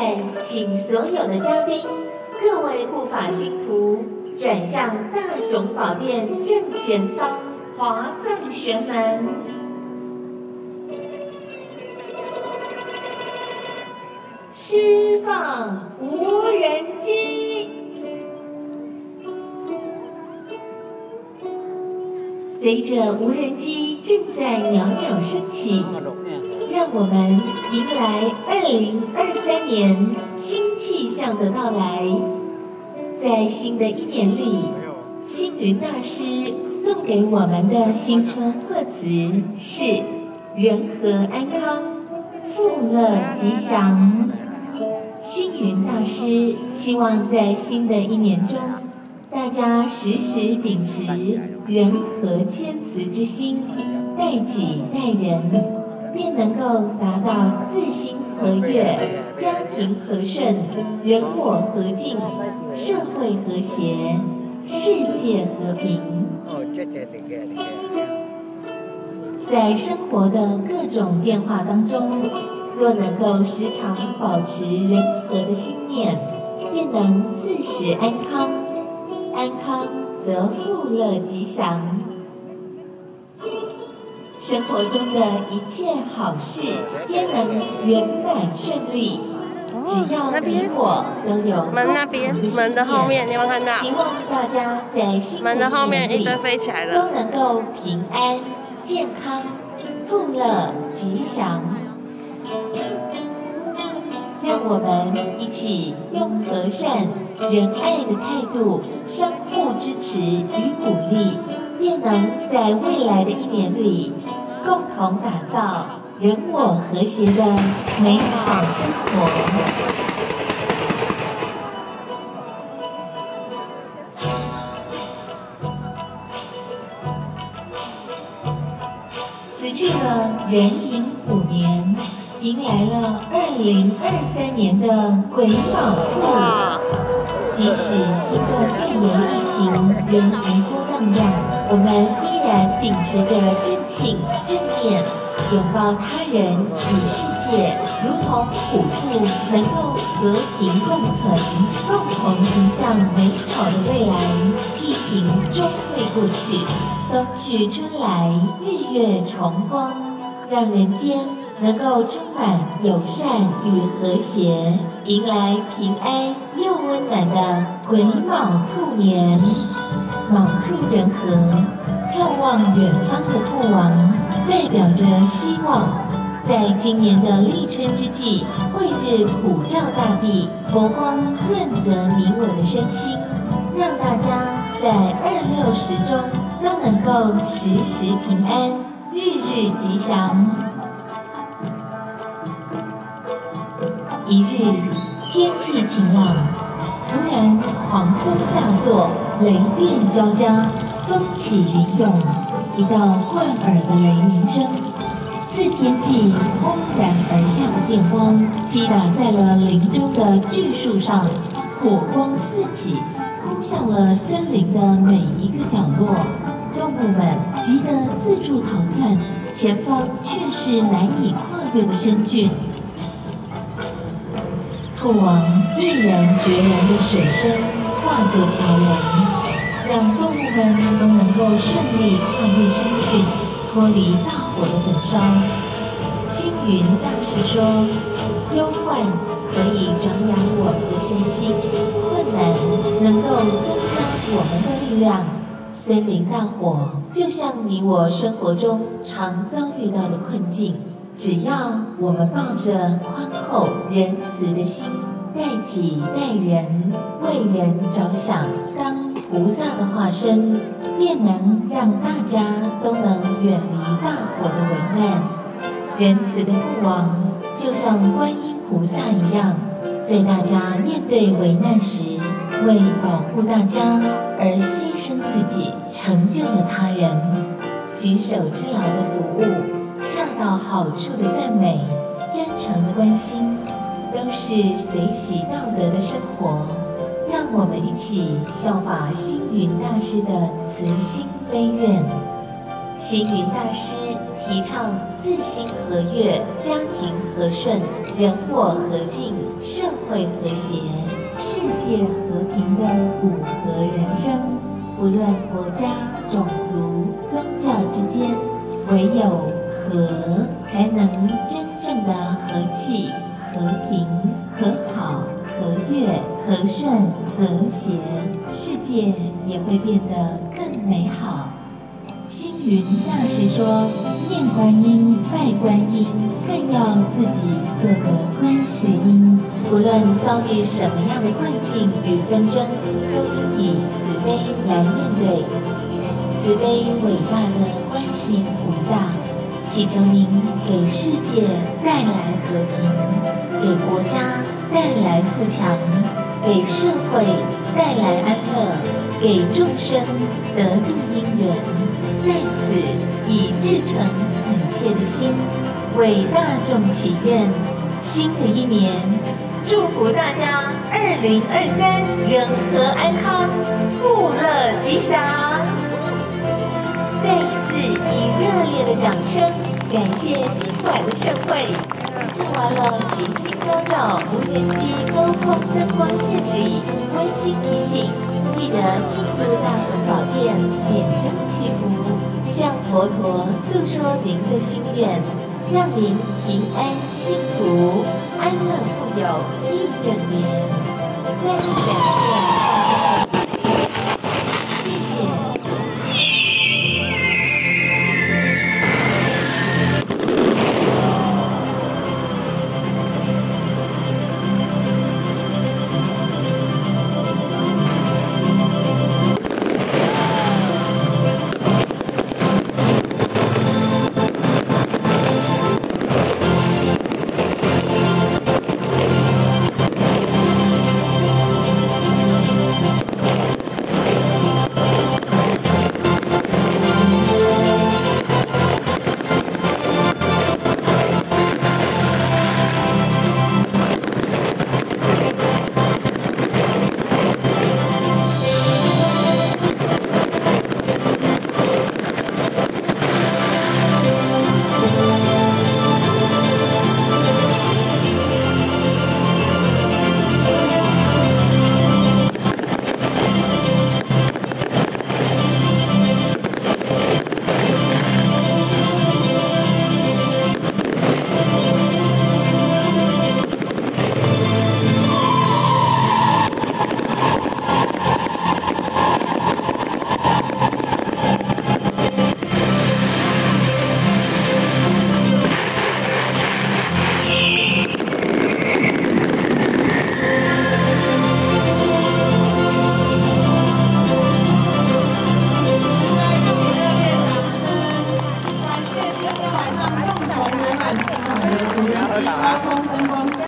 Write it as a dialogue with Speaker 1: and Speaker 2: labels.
Speaker 1: 在请所有的嘉宾、各位护法信徒转向大雄宝殿正前方华藏玄门。释放无人机。随着无人机正在袅袅升起，让我们迎来2023年新气象的到来。在新的一年里，星云大师送给我们的新春贺词是人和安康，富乐吉祥。星云大师希望在新的一年中，大家时时秉持人和谦慈之心，待己待人，便能够达到自心和悦、家庭和顺、人我和敬、社会和谐、世界和平。在生活的各种变化当中，若能够时常保持人和的心念，便能自时安康，安康则富乐吉祥。生活中的一切好事皆能圆满顺利，只要你我都有
Speaker 2: 门那边，门的后面，你有没有看到？
Speaker 1: 希望大家在新
Speaker 2: 门的后面一堆飞起来了，
Speaker 1: 都能够平安、健康、富乐、吉祥。让我们一起用和善、仁爱的态度相互支持与鼓励，便能在未来的一年里，共同打造人我和谐的美好生活。辞去了壬寅虎年，迎来了2023年的癸卯兔。即使新冠肺炎疫情仍余波荡漾，我们依然秉持着真情正念，拥抱他人与世界，如同虎兔，能够和平共存，共同迎向美好的未来。疫情终会过去，冬去春来，日月重光，让人间能够充满友善与和谐，迎来平安又温暖的癸卯兔年。卯兔人和，眺望远方的兔王，代表着希望。在今年的立春之际，慧日普照大地，佛光润泽你我的身心，让大家在260中都能够时时平安，日日吉祥。一日天气晴朗，突然狂风大作，雷电交加，风起云涌，一道贯耳的雷鸣声，自天际轰然而下的电光劈打在了林中的巨树上，火光四起，扑向了森林的每一个角落。动物们急得四处逃窜，前方却是难以跨越的深峻。兔王毅然决然的水声化作桥梁，让动物们都能够顺利跨越深峻，脱离大火的焚烧。星云大师说，忧患可以长养我们的身心，困难能够增加我们的力量。森林大火就像你我生活中常遭遇到的困境，只要我们抱着宽厚仁慈的心，待己待人，为人着想，当菩萨的化身，便能让大家都能远离大火的危难。仁慈的兔王就像观音菩萨一样，在大家面对危难时，为保护大家而牺牲自己，成就了他人。举手之劳的服务，恰到好处的赞美，真诚的关心，都是随喜道德的生活。让我们一起效法星云大师的慈心悲愿。星云大师提倡自心和悦、家庭和顺、人我和敬、社会和谐、世界和平的五和人生。不论国家、种族、宗教之间，唯有和才能真正的和气、和平、和好、和悦、和顺、和谐，世界也会变得更美好。星云大师说：“念观音、拜观音，更要自己做个观世音。无论遭遇什么样的困境与纷争，都应以慈悲来面对。慈悲伟大的观世音菩萨，祈求您给世界带来和平，给国家带来富强，给社会带来安乐，给众生得度因缘。在此以至诚恳切的心，为大众祈愿，新的一年，祝福大家2023人和安康，富乐吉祥。”再一次以热烈的掌声，感谢今晚的盛会。录完了吉星高照、无人机高空灯光献礼，温馨提醒：记得进入大雄宝殿，点灯祈福，向佛陀诉说您的心愿，让您平安幸福、安乐富有一整年。再次感谢大家的谢谢。
Speaker 3: 高空灯